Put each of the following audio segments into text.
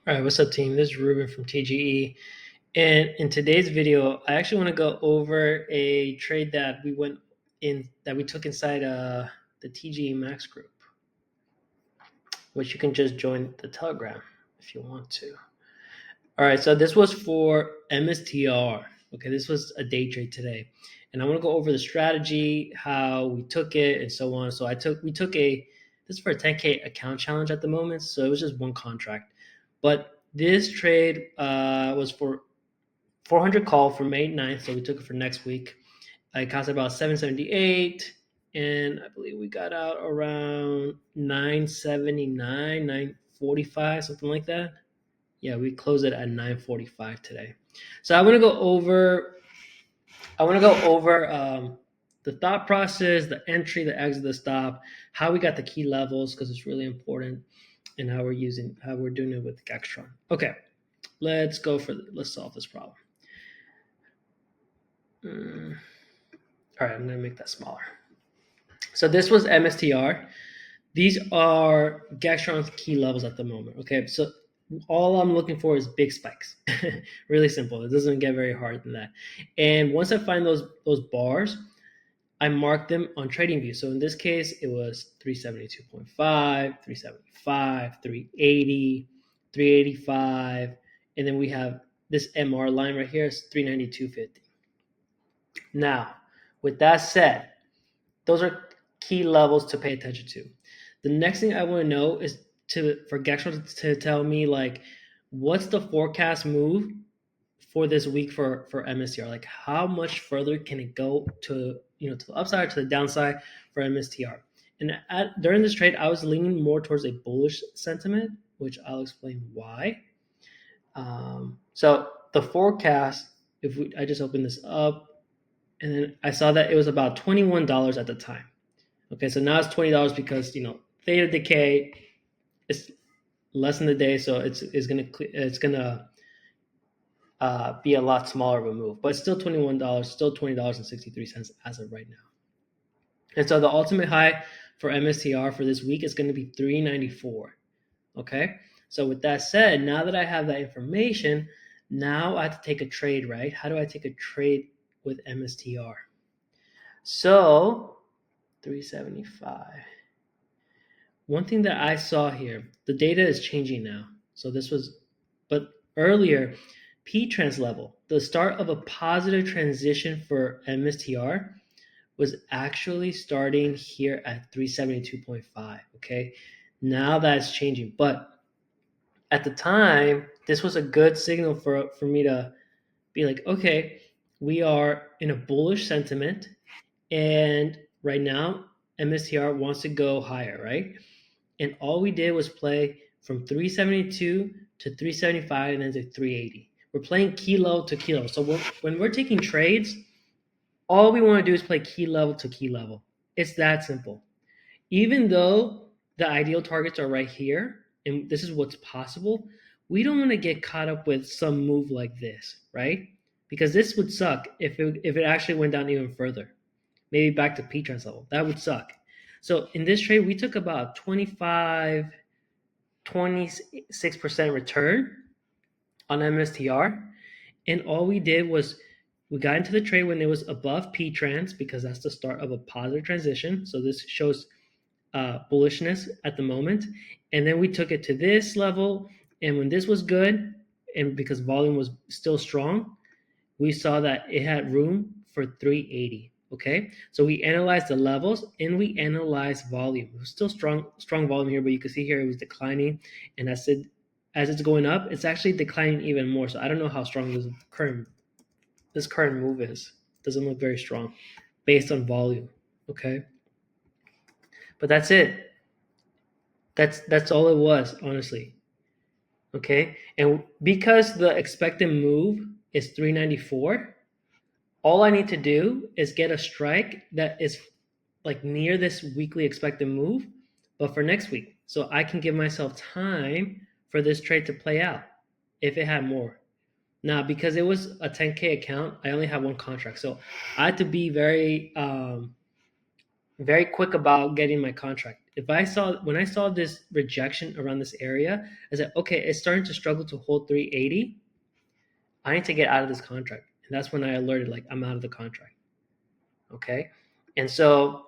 All right, what's up, team? This is Ruben from TGE. And in today's video, I actually want to go over a trade that we took inside the TGE Max group, which you can just join the Telegram if you want to. All right, so this was for MSTR. Okay, this was a day trade today, and I want to go over the strategy, how we took it, and so on. So we took this is for a 10K account challenge at the moment, so it was just one contract, but this trade was for 400 call for May 9th, so we took it for next week. It cost about 778, and I believe we got out around 979, 945, something like that. Yeah, we closed it at 9:45 today. So I want to go over the thought process, the entry, the exit, the stop, how we got the key levels because it's really important, and how we're doing it with Gextron. Okay, let's solve this problem. All right, I'm gonna make that smaller. So this was MSTR. These are Gextron's key levels at the moment. Okay, so all I'm looking for is big spikes. Really simple. It doesn't get very hard than that. And once I find those bars, I mark them on TradingView. So in this case, it was 372.5, 375, 380, 385, and then we have this MR line right here is 392.50. Now, with that said, those are key levels to pay attention to. The next thing I want to know is for Gextron to tell me like what's the forecast move for this week for MSTR? Like how much further can it go to to the upside or to the downside for MSTR? And during this trade, I was leaning more towards a bullish sentiment, which I'll explain why. So the forecast, I just open this up, and then I saw that it was about $21 at the time. Okay, so now it's $20 because theta decay is less in the day, so it's gonna be a lot smaller of a move, but still $21, still $20.63 as of right now. And so the ultimate high for MSTR for this week is going to be 394. Okay, so with that said, now that I have that information, now I have to take a trade, right? How do I take a trade with MSTR? So 375. One thing that I saw here, the data is changing now. So but earlier, P-trans level, the start of a positive transition for MSTR was actually starting here at 372.5. Okay, now that's changing. But at the time, this was a good signal for me to be like, okay, we are in a bullish sentiment. And right now, MSTR wants to go higher, right? And all we did was play from 372 to 375 and then to 380. We're playing key level to key level. So when we're taking trades, all we want to do is play key level to key level. It's that simple. Even though the ideal targets are right here, and this is what's possible, we don't want to get caught up with some move like this, right? Because this would suck if it actually went down even further. Maybe back to P-trans level. That would suck. So in this trade, we took about 26% return on MSTR. And all we did was we got into the trade when it was above P-trans because that's the start of a positive transition. So this shows bullishness at the moment. And then we took it to this level. And when this was good, and because volume was still strong, we saw that it had room for 380. Okay, so we analyzed the levels and we analyzed volume. It was still strong volume here, but you can see here it was declining, and as it's going up, it's actually declining even more. So I don't know how strong this current move is. It doesn't look very strong based on volume. Okay, but that's it. That's all it was, honestly. Okay, and because the expected move is 394, all I need to do is get a strike that is like near this weekly expected move, but for next week. So I can give myself time for this trade to play out if it had more. Now, because it was a 10K account, I only have one contract. So I had to be very very quick about getting my contract. When I saw this rejection around this area, I said, okay, it's starting to struggle to hold 380. I need to get out of this contract. And that's when I alerted, like, I'm out of the contract. Okay. And so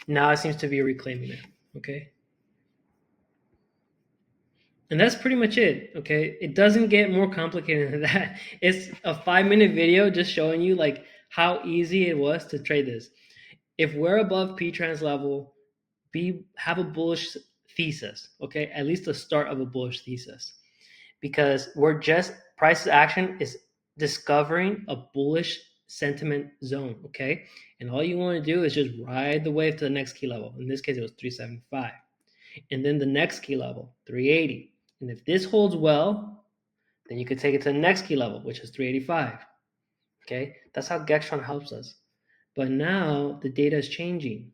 now it seems to be reclaiming it. Okay. And that's pretty much it. Okay. It doesn't get more complicated than that. It's a 5-minute video just showing you like how easy it was to trade this. If we're above P-trans level, have a bullish thesis. Okay. At least the start of a bullish thesis. Because we're just price action is discovering a bullish sentiment zone, okay? And all you want to do is just ride the wave to the next key level. In this case, it was 375. And then the next key level, 380. And if this holds well, then you could take it to the next key level, which is 385. Okay? That's how Gextron helps us. But now the data is changing.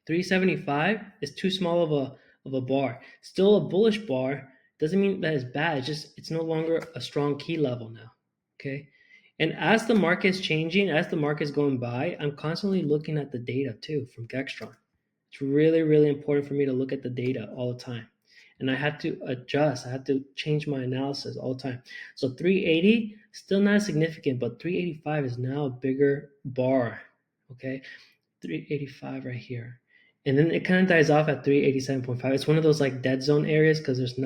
375 is too small of a bar. Still a bullish bar, doesn't mean that it's bad. It's just it's no longer a strong key level now. Okay. And as the market's changing, as the market's going by, I'm constantly looking at the data too from Gextron. It's really, really important for me to look at the data all the time. And I had to adjust, I had to change my analysis all the time. So 380, still not significant, but 385 is now a bigger bar. Okay. 385 right here. And then it kind of dies off at 387.5. It's one of those like dead zone areas because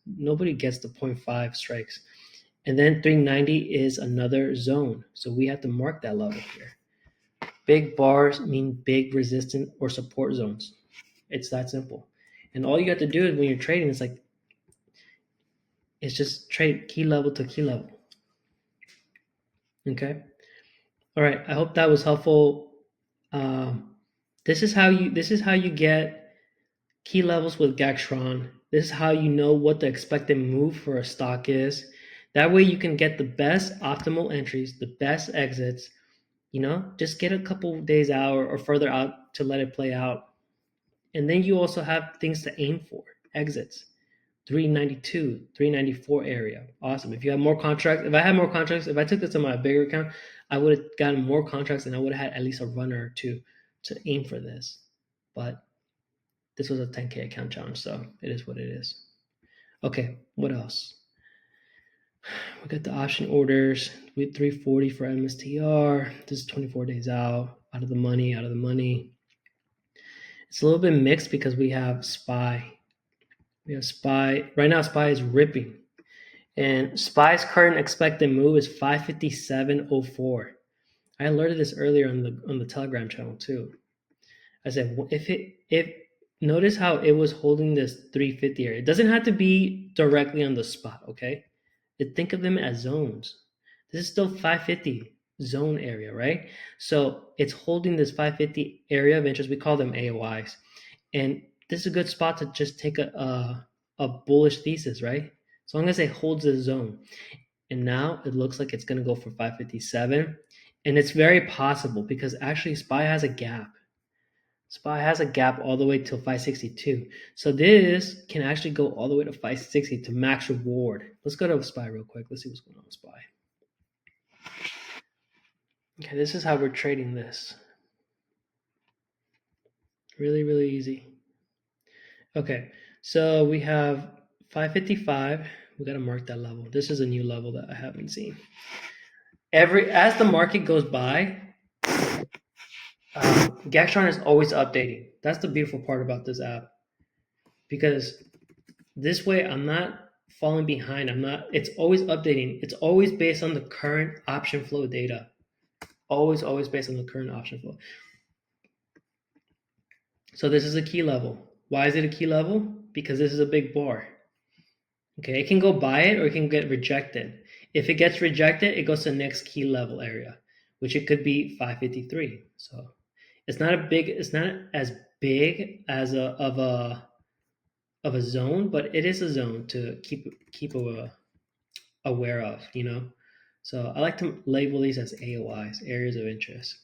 nobody gets the 0.5 strikes. And then 390 is another zone. So we have to mark that level here. Big bars mean big resistance or support zones. It's that simple. And all you have to do is when you're trading, it's just trade key level to key level. Okay. All right. I hope that was helpful. This is how you get key levels with Gextron. This is how you know what the expected move for a stock is. That way you can get the best optimal entries, the best exits. Just get a couple days out or further out to let it play out. And then you also have things to aim for, exits. 392, 394 area. Awesome. If you have more contracts, if I took this on my bigger account, I would have gotten more contracts and I would have had at least a runner or two to aim for this. But this was a 10K account challenge, so it is what it is. Okay, what else? We got the option orders with 340 for MSTR. This is 24 days out of the money. It's a little bit mixed because we have SPY. Right now SPY is ripping. And SPY's current expected move is 557.04. I alerted this earlier on the Telegram channel too. I said if notice how it was holding this 350 area. It doesn't have to be directly on the spot, okay? Think of them as zones. This is still 550 zone area, right? So it's holding this 550 area of interest. We call them AOIs. And this is a good spot to just take a bullish thesis, right? As long as it holds the zone. And now it looks like it's going to go for 557. And it's very possible because actually SPY has a gap. SPY has a gap all the way till 562. So this can actually go all the way to 560 to max reward. Let's go to SPY real quick. Let's see what's going on with SPY. Okay, this is how we're trading this. Really, really easy. Okay, so we have 555. We got to mark that level. This is a new level that I haven't seen. As the market goes by, Gextron is always updating. That's the beautiful part about this app, because this way I'm not falling behind. It's always updating. It's always based on the current option flow data. Always based on the current option flow. So this is a key level. Why is it a key level? Because this is a big bar. Okay, it can go by it or it can get rejected. If it gets rejected, it goes to the next key level area, which it could be 553. So it's not as big as of a zone, but it is a zone to keep aware of, So I like to label these as AOIs, areas of interest.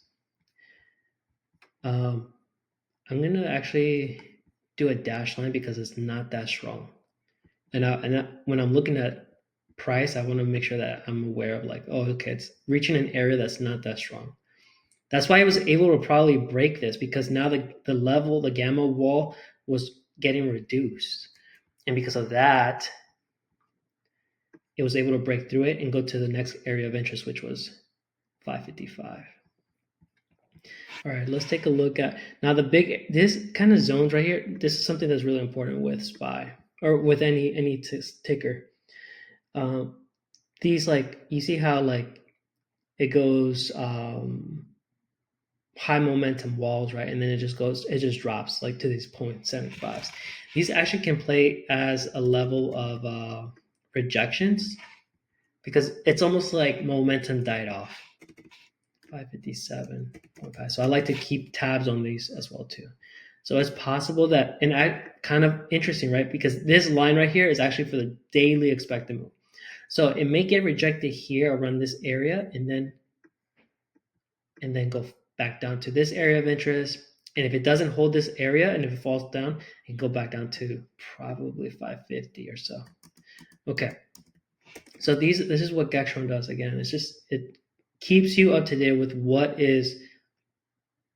I'm gonna actually do a dash line because it's not that strong. And when I'm looking at price, I want to make sure that I'm aware of like, oh, okay, it's reaching an area that's not that strong. That's why it was able to probably break this, because now the level, the gamma wall was getting reduced. And because of that, it was able to break through it and go to the next area of interest, which was 555. All right, let's take a look at now this kind of zones right here. This is something that's really important with SPY or with any ticker. These, like, you see how like it goes high momentum walls, right? And then it just drops like to these 0.75s. These actually can play as a level of rejections, because it's almost like momentum died off. 557.5. So I like to keep tabs on these as well too. So it's possible that, and I kind of interesting, right? Because this line right here is actually for the daily expected move. So it may get rejected here around this area, and then go back down to this area of interest. And if it doesn't hold this area, and if it falls down, it can go back down to probably 550 or so. Okay. So this is what Gextron does. Again, it keeps you up to date with what is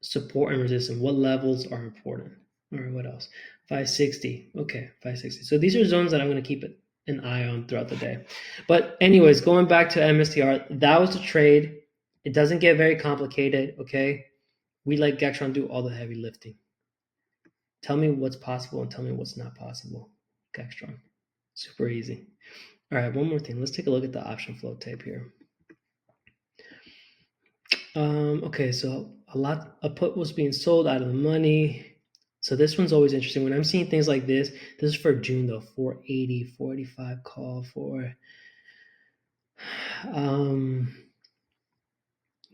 support and resistance, what levels are important. All right, what else? 560. Okay, 560. So these are zones that I'm going to keep an eye on throughout the day. But anyways, going back to MSTR, that was the trade. It doesn't get very complicated, okay? We let Gextron do all the heavy lifting. Tell me what's possible and tell me what's not possible. Gextron. Super easy. All right, one more thing. Let's take a look at the option flow tape here. Okay, so a put was being sold out of the money. So this one's always interesting. When I'm seeing things like this is for June though, 480, 485 call for.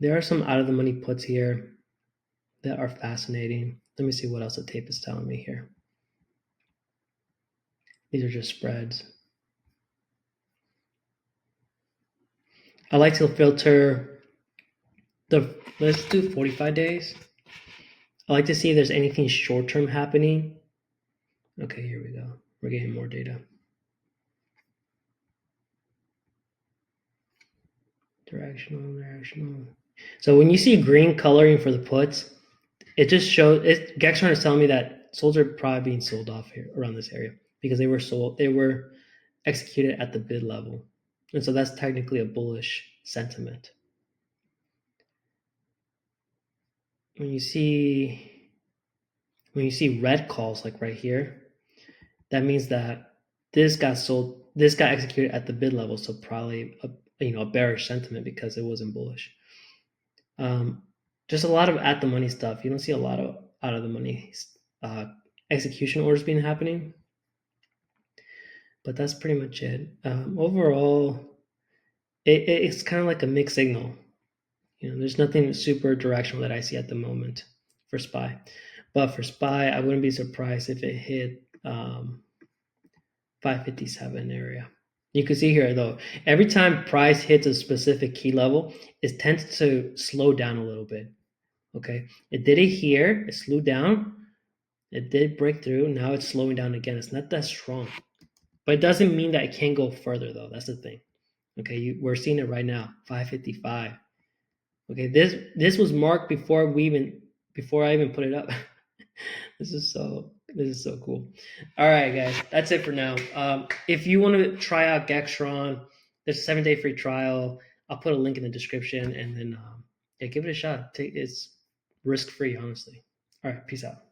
There are some out of the money puts here that are fascinating. Let me see what else the tape is telling me here. These are just spreads. I like to filter let's do 45 days. I like to see if there's anything short-term happening. Okay, here we go. We're getting more data. Directional. So when you see green coloring for the puts, it just shows Gextron is telling me that solds are probably being sold off here around this area, because they were executed at the bid level. And so that's technically a bullish sentiment. When you see red calls like right here, that means that this got executed at the bid level, so probably a bearish sentiment because it wasn't bullish. Just a lot of at the money stuff. You don't see a lot of out of the money execution orders being happening, but that's pretty much it. Overall, it's kind of like a mixed signal. There's nothing super directional that I see at the moment for SPY. But for SPY, I wouldn't be surprised if it hit 557 area. You can see here though, every time price hits a specific key level, it tends to slow down a little bit. Okay, it did it here, it slowed down, it did break through, now it's slowing down again. It's not that strong, but it doesn't mean that it can't go further though. That's the thing. Okay, we're seeing it right now, 555. Okay, this was marked before I even put it up. This is so cool. All right, guys, that's it for now. If you want to try out Gextron, there's a 7-day free trial. I'll put a link in the description, and then give it a shot. It's risk free, honestly. All right, peace out.